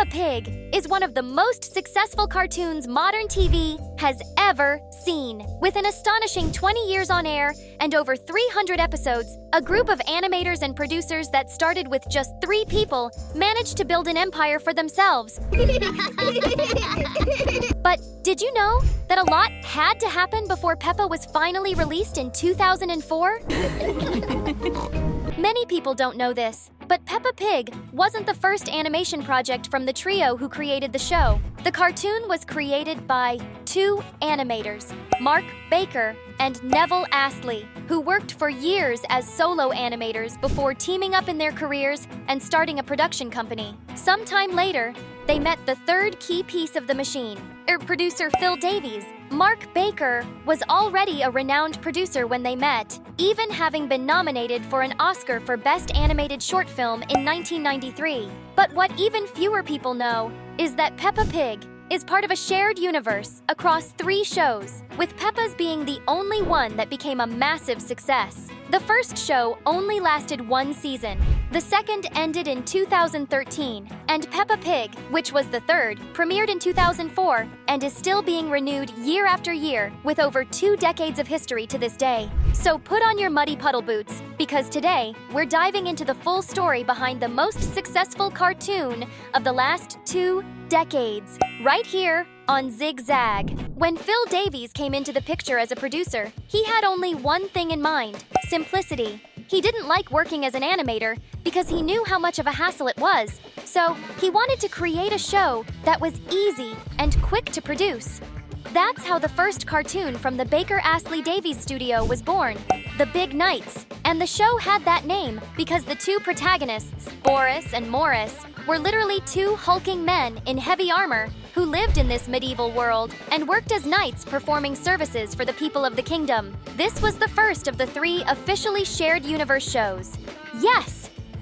Peppa Pig is one of the most successful cartoons modern TV has ever seen. With an astonishing 20 years on air and over 300 episodes, a group of animators and producers that started with just 3 people managed to build an empire for themselves. But did you know that a lot had to happen before Peppa was finally released in 2004? Many people don't know this, but Peppa Pig wasn't the first animation project from the trio who created the show. The cartoon was created by 2 animators, Mark Baker and Neville Astley, who worked for years as solo animators before teaming up in their careers and starting a production company. Sometime later, they met the third key piece of the machine, producer Phil Davies. Mark Baker was already a renowned producer when they met, even having been nominated for an Oscar for Best Animated Short Film in 1993. But what even fewer people know is that Peppa Pig is part of a shared universe across 3 shows, with Peppa's being the only one that became a massive success. The first show only lasted 1 season. The second ended in 2013, and Peppa Pig, which was the third, premiered in 2004 and is still being renewed year after year with over 2 decades of history to this day. So put on your muddy puddle boots, because today we're diving into the full story behind the most successful cartoon of the last 2 decades, right here on Zigzag. When Phil Davies came into the picture as a producer, he had only one thing in mind: simplicity. He didn't like working as an animator because he knew how much of a hassle it was, so he wanted to create a show that was easy and quick to produce. That's how the first cartoon from the Baker-Astley Davies studio was born, The Big Knights. And the show had that name because the 2 protagonists, Boris and Morris, were literally 2 hulking men in heavy armor who lived in this medieval world and worked as knights performing services for the people of the kingdom. This was the first of the 3 officially shared universe shows. Yes!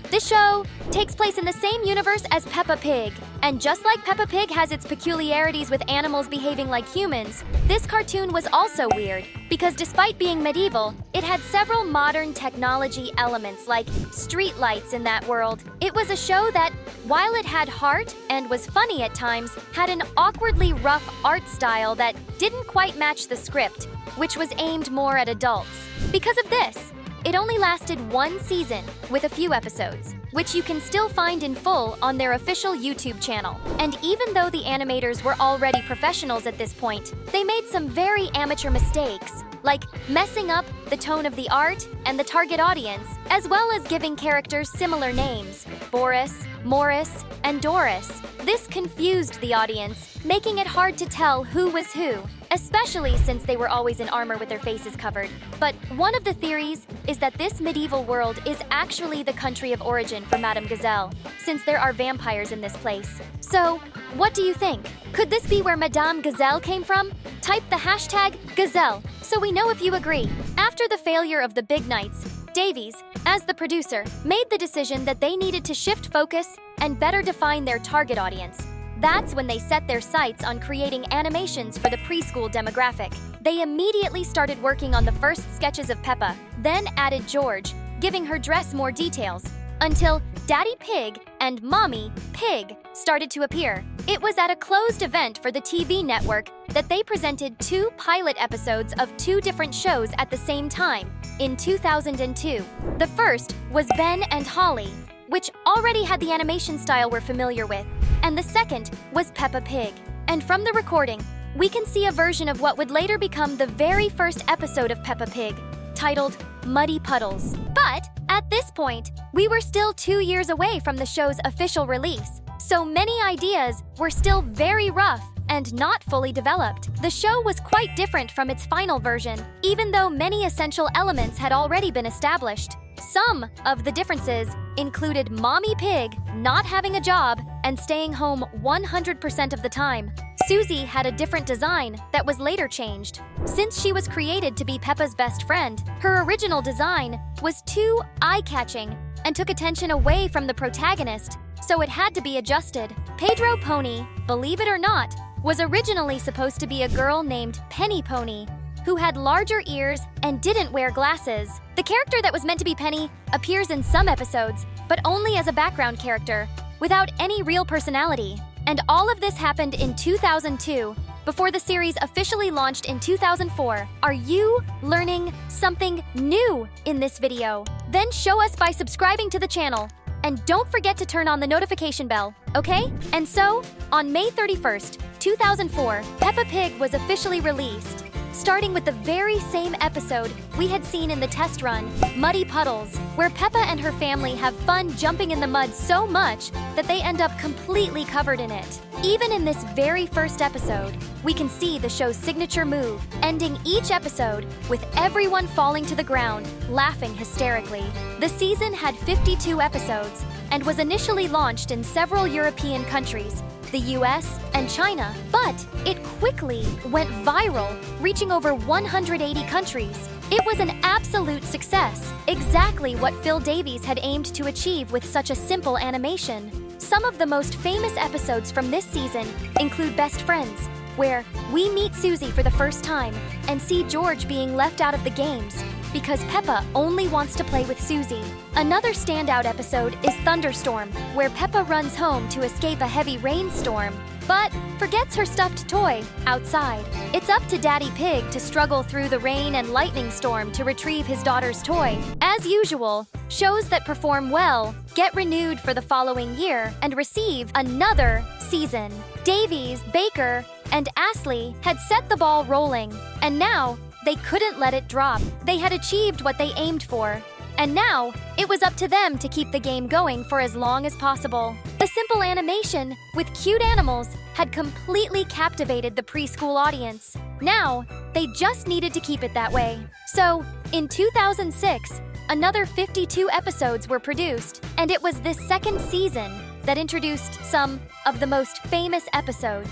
This show takes place in the same universe as Peppa Pig. And just like Peppa Pig has its peculiarities with animals behaving like humans, this cartoon was also weird, because despite being medieval, it had several modern technology elements like streetlights in that world. It was a show that, while it had heart and was funny at times, had an awkwardly rough art style that didn't quite match the script, which was aimed more at adults. Because of this, it only lasted 1 season with a few episodes, which you can still find in full on their official YouTube channel. And even though the animators were already professionals at this point, they made some very amateur mistakes, like messing up the tone of the art and the target audience, as well as giving characters similar names: Boris, Morris, and Doris. This confused the audience, making it hard to tell who was who, especially since they were always in armor with their faces covered. But one of the theories is that this medieval world is actually the country of origin for Madame Gazelle, since there are vampires in this place. So, what do you think? Could this be where Madame Gazelle came from? Type the hashtag Gazelle so we know if you agree. After the failure of The Big Knights, Davies, as the producer, made the decision that they needed to shift focus and better define their target audience. That's when they set their sights on creating animations for the preschool demographic. They immediately started working on the first sketches of Peppa, then added George, giving her dress more details, until Daddy Pig and Mommy Pig started to appear. It was at a closed event for the TV network that they presented 2 pilot episodes of 2 different shows at the same time, in 2002. The first was Ben and Holly, which already had the animation style we're familiar with, and the second was Peppa Pig. And from the recording, we can see a version of what would later become the very first episode of Peppa Pig, titled Muddy Puddles. But at this point, we were still 2 years away from the show's official release, so many ideas were still very rough and not fully developed. The show was quite different from its final version, even though many essential elements had already been established. Some of the differences included Mommy Pig not having a job and staying home 100% of the time. Susie had a different design that was later changed. Since she was created to be Peppa's best friend, her original design was too eye-catching and took attention away from the protagonist, so it had to be adjusted. Pedro Pony, believe it or not, was originally supposed to be a girl named Penny Pony, who had larger ears and didn't wear glasses. The character that was meant to be Penny appears in some episodes, but only as a background character, without any real personality. And all of this happened in 2002, before the series officially launched in 2004. Are you learning something new in this video? Then show us by subscribing to the channel. And don't forget to turn on the notification bell, okay? And so, on May 31st, 2004, Peppa Pig was officially released, starting with the very same episode we had seen in the test run, Muddy Puddles, where Peppa and her family have fun jumping in the mud so much that they end up completely covered in it. Even in this very first episode, we can see the show's signature move, ending each episode with everyone falling to the ground, laughing hysterically. The season had 52 episodes and was initially launched in several European countries, the US and China, but it quickly went viral, reaching over 180 countries. It was an absolute success, exactly what Phil Davies had aimed to achieve with such a simple animation. Some of the most famous episodes from this season include Best Friends, where we meet Susie for the first time and see George being left out of the games because Peppa only wants to play with Susie. Another standout episode is Thunderstorm, where Peppa runs home to escape a heavy rainstorm, but forgets her stuffed toy outside. It's up to Daddy Pig to struggle through the rain and lightning storm to retrieve his daughter's toy. As usual, shows that perform well get renewed for the following year and receive another season. Davies, Baker, and Astley had set the ball rolling, and now they couldn't let it drop. They had achieved what they aimed for, and now it was up to them to keep the game going for as long as possible. The simple animation with cute animals had completely captivated the preschool audience. Now, they just needed to keep it that way. So, in 2006, another 52 episodes were produced, and it was this second season that introduced some of the most famous episodes.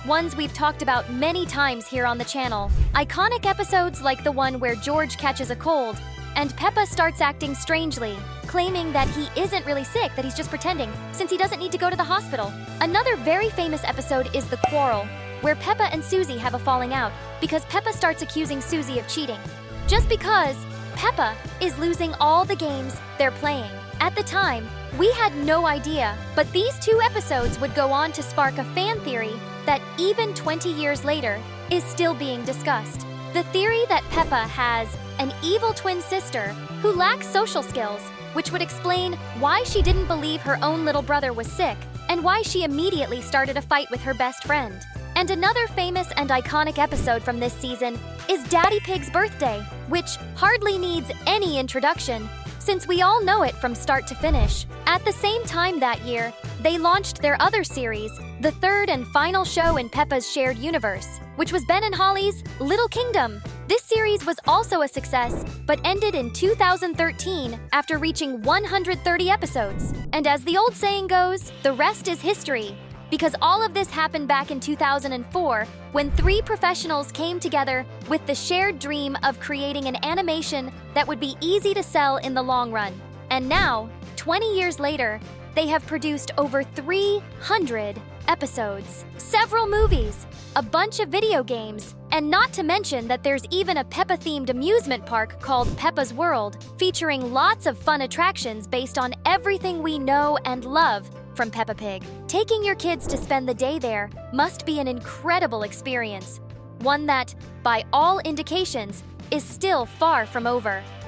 Ones we've talked about many times here on the channel. Iconic episodes like the one where George catches a cold and Peppa starts acting strangely, claiming that he isn't really sick, that he's just pretending, since he doesn't need to go to the hospital. Another very famous episode is The Quarrel, where Peppa and Susie have a falling out because Peppa starts accusing Susie of cheating, just because Peppa is losing all the games they're playing. At the time, we had no idea, but these two episodes would go on to spark a fan theory that even 20 years later is still being discussed. The theory that Peppa has an evil twin sister who lacks social skills, which would explain why she didn't believe her own little brother was sick and why she immediately started a fight with her best friend. And another famous and iconic episode from this season is Daddy Pig's birthday, which hardly needs any introduction, since we all know it from start to finish. At the same time that year, they launched their other series, the third and final show in Peppa's shared universe, which was Ben and Holly's Little Kingdom. This series was also a success, but ended in 2013 after reaching 130 episodes. And as the old saying goes, the rest is history, because all of this happened back in 2004 when three professionals came together with the shared dream of creating an animation that would be easy to sell in the long run. And now, 20 years later, they have produced over 300 episodes, several movies, a bunch of video games, and not to mention that there's even a Peppa-themed amusement park called Peppa's World, featuring lots of fun attractions based on everything we know and love from Peppa Pig. Taking your kids to spend the day there must be an incredible experience, one that, by all indications, is still far from over.